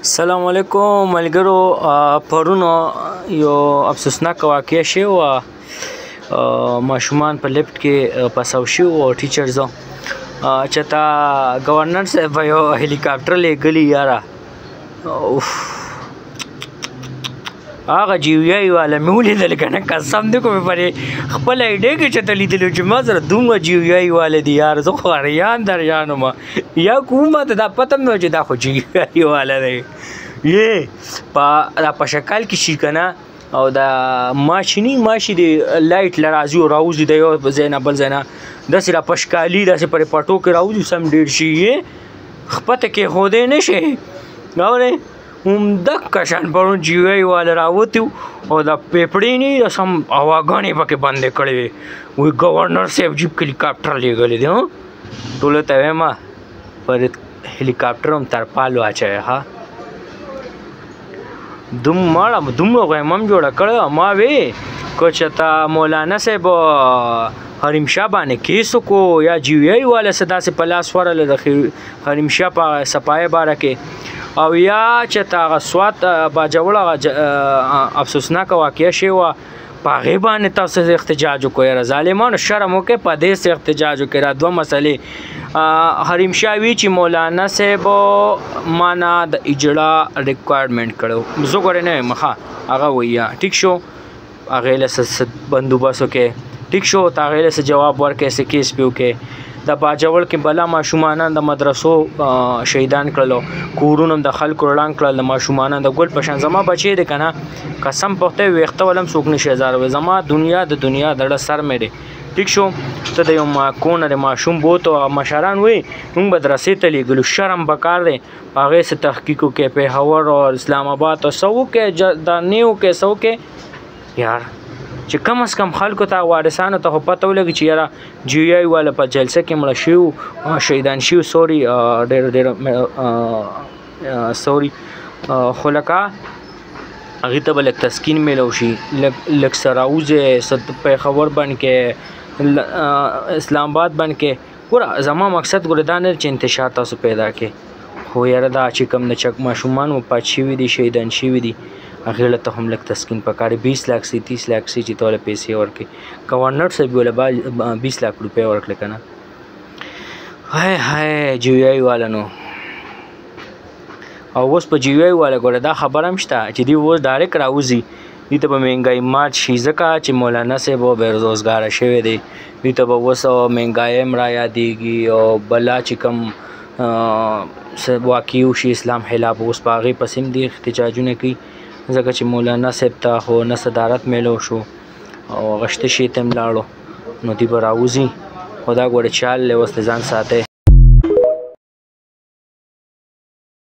السلام علیکم ملګرو. پرونو یو افسوسناک واقعه شوی وه. ماشومان په لیفټ کې پسو شوي وو او ټیچرز چې تا ګورنر صاحب یو هلیکاپټر لیږلی یاره. هغه جیویایي والا مې ولیدل که نه، قسم دی کومې پرې خپله ایډې کې چې ته لیدلي چې ما سره دومره جیویایي والا دي یار، زه خو اریان دریان وم یا کومه ته دا پته مې وه چې دا خو جیویایي والا دی. دا په شکل کې شي که نه، او دا ماشي دی لایټ له راځي او راوځي د یو ځای نه بل ځای نه داسې را پشکالي داسې پرې پټو کې راوځي سم ډېر شي یې خپته کېښودی نه شي. اورې همدغه شان پرون جیویایي والا راوتي او دا پیپړې نه سم هواګانې پکې بندې کړې وې. وایي ګورنر صاحب جیب هلیکاپټر لیږلی دی. ټولو ته وایم پر هلیکاپټر هم ترپال واچوئ. ها دومره غیم هم جوړه کړې ما وې که چېرته مولانا صاحب حریم شاه باندې کیس وکړو یا جیویایي والا څه داسې په لاس ورغله د حریم شاه په صفایي باره کې، او یا چې هغه سوات باجوړ افسوسناکه واقعه شوې وه په هغې باندې تاسو احتجاج وکړئ. یاره ظالمانو شرم وکړئ، په دې څه احتجاج وکړئ. دا دوه مسلې حریم شاه وی چې مولانا صاحب مانا د اجړه ریکوایرمنټ کړو، زه ګورې نه یم ښه هغه وایي ټیک شو، هغې له څه بندوبست وکړې ټیک شو، ته هغې له څه جواب ورکړې څه کیس پې وکړې. د باجوړ کې بلا ماشومانان د مدرسو شهیدان کړلو، کورونه د خلکو ړنګ کړل، د ماشومانان د ګل په شان. زما بچی دی که نه، قسم په خدای ویښته ولم څوک نشي ازاروی. زما دنیا د دنیا د ډه سر مې دی ټیک شو. ته د یو کونه د ماشوم بوت او مشران وایي موږ مدرسې ته لیږلو، شرم پکار دی په هغې څه تحقیق وکړې، پېښور او اسلام آباد او څه وکړې، دا نه وکړې څه وکړې یار، چې کم از کم خلکو ته وارثانو ته خو پته ولګي چې یاره جیویایي والا په جلسه کې مړه شوي شهیدان شوي. سوري ډېر سوري، خو لکه هغې ته به لږ تسکین میلو شي، لږ څه راوځې پېښور بند کې اسلام آباد بند کې. ګوره زما مقصد ګوره دا نه چې انتشار تاسو پیدا کړې، خو یاره دا چې کوم د چک ماشومان وفات شوي دي شهیدان شوي دي هغې له ته هم لږ تسکین پکار دی. 20 لاک سي 30 لاک سي چې ته له پیسې ورکړې، ګورنر صاحب وله 20 لاک روپۍ ورکړې که نه. هی جیویایي والا نو، او اوس په جیویایي والا ګوره دا خبره هم شته چې دوی اوس ډایرکټ راوځي، دوی ته به مهنګایي مات شي ځکه چې مولانا صاحب بېروزګاره شوی دی، دوی ته به اوس مهنګایي هم را یادېږي او بلا چې کوم واقع وشي اسلام خلاف اوس په هغې پسې هم دي احتجاجونه کوي ځکه چې مولانا صاحب ته خو نه صدارت میلو شو او غشته شي ته هم لاړو، نو دوی به راوځي. خو دا ګوره چال دی اوس د ځان ساتئ.